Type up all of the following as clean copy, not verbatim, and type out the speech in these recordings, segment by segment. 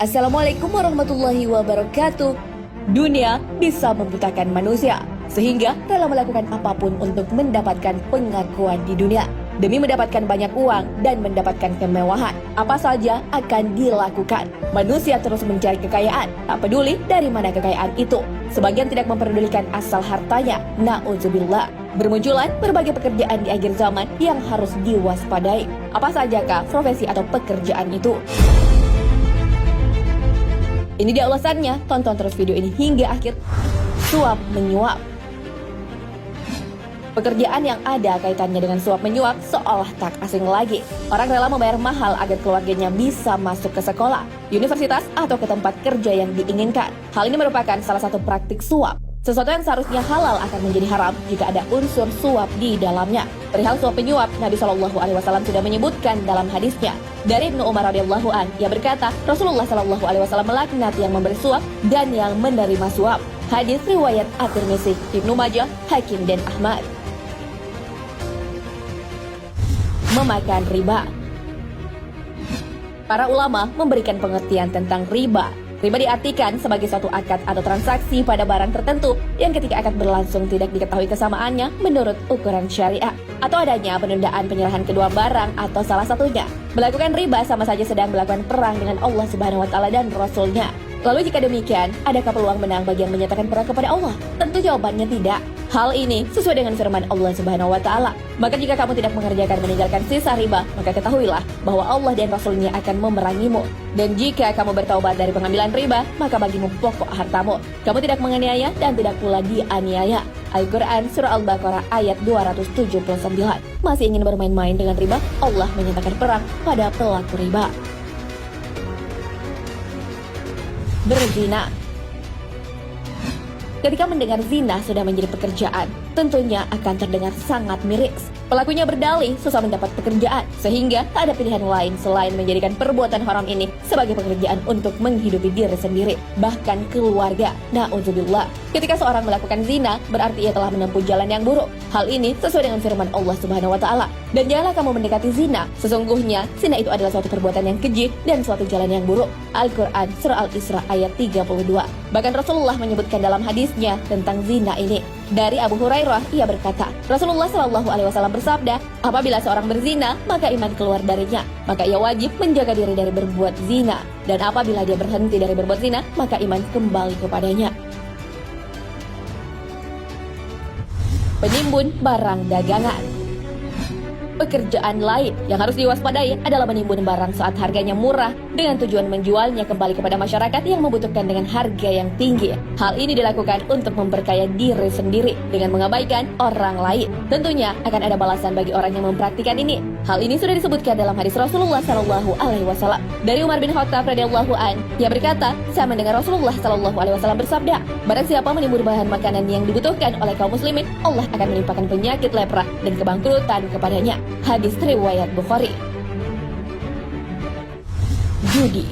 Assalamualaikum warahmatullahi wabarakatuh. Dunia bisa membutakan manusia, sehingga rela melakukan apapun untuk mendapatkan pengakuan di dunia. Demi mendapatkan banyak uang dan mendapatkan kemewahan, apa saja akan dilakukan. Manusia terus mencari kekayaan, tak peduli dari mana kekayaan itu. Sebagian tidak memperdulikan asal hartanya, na'udzubillah. Bermunculan berbagai pekerjaan di akhir zaman yang harus diwaspadai. Apa sajakah profesi atau pekerjaan itu? Ini dia ulasannya, tonton terus video ini hingga akhir. Suap menyuap. Pekerjaan yang ada kaitannya dengan suap menyuap seolah tak asing lagi. Orang rela membayar mahal agar keluarganya bisa masuk ke sekolah, universitas, atau ke tempat kerja yang diinginkan. Hal ini merupakan salah satu praktik suap. Sesuatu yang seharusnya halal akan menjadi haram jika ada unsur suap di dalamnya. Perihal suap penyuap, Nabi SAW sudah menyebutkan dalam hadisnya. Dari Ibnu Umar radhiyallahu an, ia berkata, Rasulullah SAW melaknat yang memberi suap dan yang menerima suap. Hadis riwayat At-Tirmizi, Ibnu Majah, Hakim dan Ahmad. Memakan riba. Para ulama memberikan pengertian tentang riba. Riba diartikan sebagai suatu akad atau transaksi pada barang tertentu yang ketika akad berlangsung tidak diketahui kesamaannya menurut ukuran syariah, atau adanya penundaan penyerahan kedua barang atau salah satunya. Melakukan riba sama saja sedang melakukan perang dengan Allah Subhanahu wa taala dan Rasul-Nya. Lalu jika demikian, adakah peluang menang bagi yang menyatakan perang kepada Allah? Tentu jawabannya tidak. Hal ini sesuai dengan firman Allah Subhanahu wa taala. Maka jika kamu tidak mengerjakan meninggalkan sisa riba, maka ketahuilah bahwa Allah dan Rasul-Nya akan memerangimu. Dan jika kamu bertaubat dari pengambilan riba, maka bagimu pokok hartamu. Kamu tidak menganiaya dan tidak pula dianiaya. Al-Quran Surah Al-Baqarah ayat 279. Masih ingin bermain-main dengan riba? Allah menyatakan perang pada pelaku riba. Berzina. Ketika mendengar zina sudah menjadi pekerjaan, tentunya akan terdengar sangat miris. Pelakunya berdalih susah mendapat pekerjaan, sehingga tak ada pilihan lain selain menjadikan perbuatan haram ini sebagai pekerjaan untuk menghidupi diri sendiri, bahkan keluarga. Na'udzubillah. Ketika seorang melakukan zina, berarti ia telah menempuh jalan yang buruk. Hal ini sesuai dengan firman Allah Subhanahu wa taala. Dan janganlah kamu mendekati zina. Sesungguhnya zina itu adalah suatu perbuatan yang keji dan suatu jalan yang buruk. Al-Quran Surah Al-Isra ayat 32. Bahkan Rasulullah menyebutkan dalam hadisnya tentang zina ini. Dari Abu Hurairah, ia berkata, Rasulullah SAW bersabda, apabila seorang berzina, maka iman keluar darinya. Maka ia wajib menjaga diri dari berbuat zina. Dan apabila dia berhenti dari berbuat zina, maka iman kembali kepadanya. Penimbun barang dagangan. Pekerjaan lain yang harus diwaspadai adalah menimbun barang saat harganya murah dengan tujuan menjualnya kembali kepada masyarakat yang membutuhkan dengan harga yang tinggi. Hal ini dilakukan untuk memperkaya diri sendiri dengan mengabaikan orang lain. Tentunya akan ada balasan bagi orang yang mempraktikkan ini. Hal ini sudah disebutkan dalam hadis Rasulullah SAW. Dari Umar bin Khattab radhiyallahu an, ia berkata, saya mendengar Rasulullah SAW bersabda, barang siapa menimbun bahan makanan yang dibutuhkan oleh kaum muslimin, Allah akan menimpakan penyakit lepra dan kebangkrutan kepadanya. Hadis riwayat Bukhari. Judi.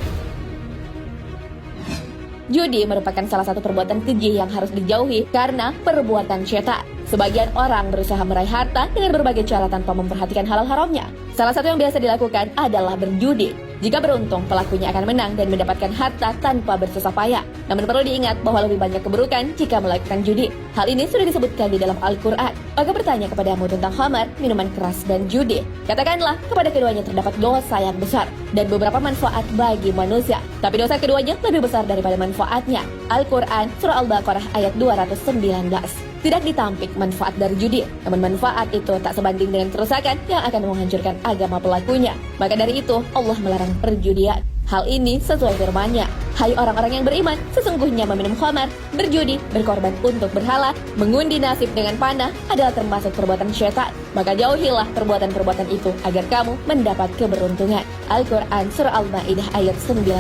Judi merupakan salah satu perbuatan keji yang harus dijauhi karena perbuatan syaitan. Sebagian orang berusaha meraih harta dengan berbagai cara tanpa memperhatikan halal haramnya. Salah satu yang biasa dilakukan adalah berjudi. Jika beruntung, pelakunya akan menang dan mendapatkan harta tanpa bersusah payah. Namun perlu diingat bahwa lebih banyak keburukan jika melakukan judi. Hal ini sudah disebutkan di dalam Al-Quran. Maka bertanya kepadamu tentang khamar, minuman keras, dan judi. Katakanlah, kepada keduanya terdapat dosa yang besar dan beberapa manfaat bagi manusia. Tapi dosa keduanya lebih besar daripada manfaatnya. Al-Quran Surah Al-Baqarah ayat 219. Tidak ditampik manfaat dari judi, namun manfaat itu tak sebanding dengan kerusakan yang akan menghancurkan agama pelakunya. Maka dari itu, Allah melarang perjudian. Hal ini sesuai firman-Nya, hai orang-orang yang beriman, sesungguhnya meminum khamar, berjudi, berkorban untuk berhala, mengundi nasib dengan panah adalah termasuk perbuatan syaitan. Maka jauhilah perbuatan-perbuatan itu agar kamu mendapat keberuntungan. Al-Quran Surah Al-Ma'idah ayat 90.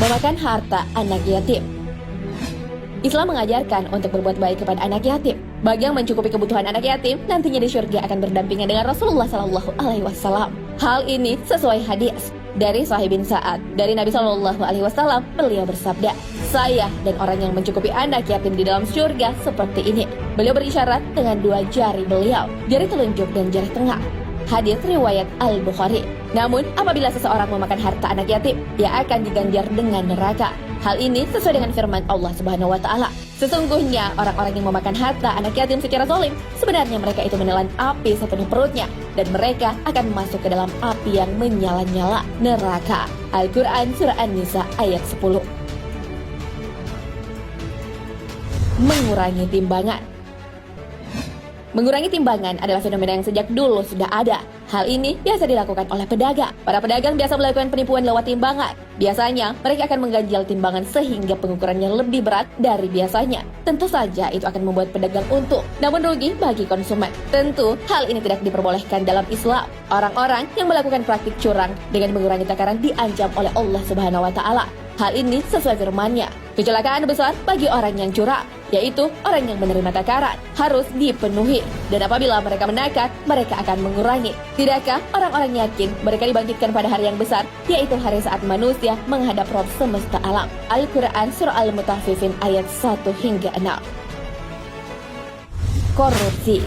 Memakan harta anak yatim. Islam mengajarkan untuk berbuat baik kepada anak yatim. Bagi yang mencukupi kebutuhan anak yatim, nantinya di surga akan berdampingan dengan Rasulullah SAW. Hal ini sesuai hadis dari Sahih bin Sa'ad. Dari Nabi SAW, beliau bersabda, saya dan orang yang mencukupi anak yatim di dalam surga seperti ini. Beliau berisyarat dengan dua jari beliau, jari telunjuk dan jari tengah. Hadis riwayat Al-Bukhari. Namun, apabila seseorang memakan harta anak yatim, ia akan diganjar dengan neraka. Hal ini sesuai dengan firman Allah Subhanahu wa taala. Sesungguhnya orang-orang yang memakan harta anak yatim secara zalim, sebenarnya mereka itu menelan api sepenuh perutnya dan mereka akan masuk ke dalam api yang menyala-nyala, neraka. Al-Qur'an surah An-Nisa ayat 10. Mengurangi timbangan. Mengurangi timbangan adalah fenomena yang sejak dulu sudah ada. Hal ini biasa dilakukan oleh pedagang. Para pedagang biasa melakukan penipuan lewat timbangan. Biasanya, mereka akan mengganjal timbangan sehingga pengukurannya lebih berat dari biasanya. Tentu saja itu akan membuat pedagang untung, namun rugi bagi konsumen. Tentu, hal ini tidak diperbolehkan dalam Islam. Orang-orang yang melakukan praktik curang dengan mengurangi takaran diancam oleh Allah Subhanahu wa taala. Hal ini sesuai firman-Nya. Kecelakaan besar bagi orang yang curang, yaitu orang yang menerima takaran, harus dipenuhi. Dan apabila mereka menakar, mereka akan mengurangi. Tidakkah orang-orang yakin mereka dibangkitkan pada hari yang besar, yaitu hari saat manusia menghadap Rabb semesta alam? Al-Quran surah Al-Mutaffifin ayat 1 hingga 6. Korupsi.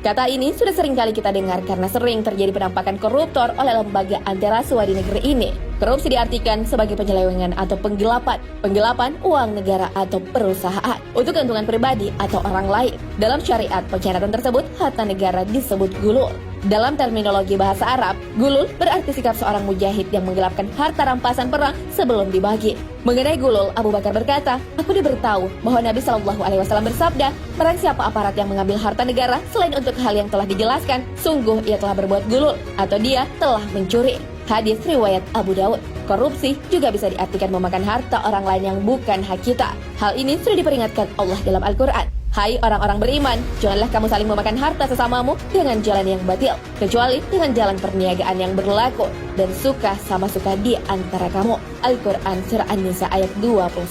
Kata ini sudah sering kali kita dengar karena sering terjadi penampakan koruptor oleh lembaga anti rasuah di negeri ini. Korupsi diartikan sebagai penyelewengan atau penggelapan uang negara atau perusahaan untuk keuntungan pribadi atau orang lain. Dalam syariat, pengkhianatan tersebut harta negara disebut gulul. Dalam terminologi bahasa Arab, gulul berarti sikap seorang mujahid yang menggelapkan harta rampasan perang sebelum dibagi. Mengenai gulul, Abu Bakar berkata, "Aku diberitahu bahwa Nabi Shallallahu Alaihi Wasallam bersabda, barang siapa aparat yang mengambil harta negara selain untuk hal yang telah dijelaskan, sungguh ia telah berbuat gulul atau dia telah mencuri." Hadis riwayat Abu Daud. Korupsi juga bisa diartikan memakan harta orang lain yang bukan hak kita. Hal ini sudah diperingatkan Allah dalam Al-Quran. Hai orang-orang beriman, janganlah kamu saling memakan harta sesamamu dengan jalan yang batil, kecuali dengan jalan perniagaan yang berlaku, dan suka sama suka di antara kamu. Al-Quran surah An-Nisa ayat 29.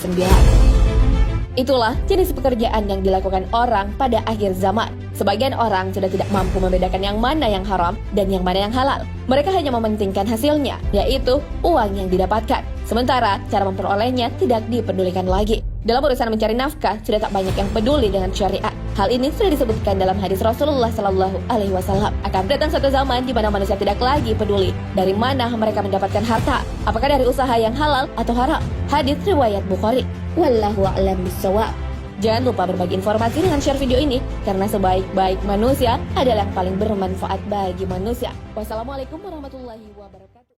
Itulah jenis pekerjaan yang dilakukan orang pada akhir zaman. Sebagian orang sudah tidak mampu membedakan yang mana yang haram dan yang mana yang halal. Mereka hanya mementingkan hasilnya, yaitu uang yang didapatkan. Sementara cara memperolehnya tidak dipedulikan lagi. Dalam urusan mencari nafkah, sudah tak banyak yang peduli dengan syariat. Hal ini sudah disebutkan dalam hadis Rasulullah Sallallahu Alaihi Wasallam. Akan datang suatu zaman di mana manusia tidak lagi peduli dari mana mereka mendapatkan harta, apakah dari usaha yang halal atau haram. Hadis riwayat Bukhari. Wallahu a'lam bishawab. Jangan lupa berbagi informasi dengan share video ini, karena sebaik-baik manusia adalah yang paling bermanfaat bagi manusia. Wassalamualaikum warahmatullahi wabarakatuh.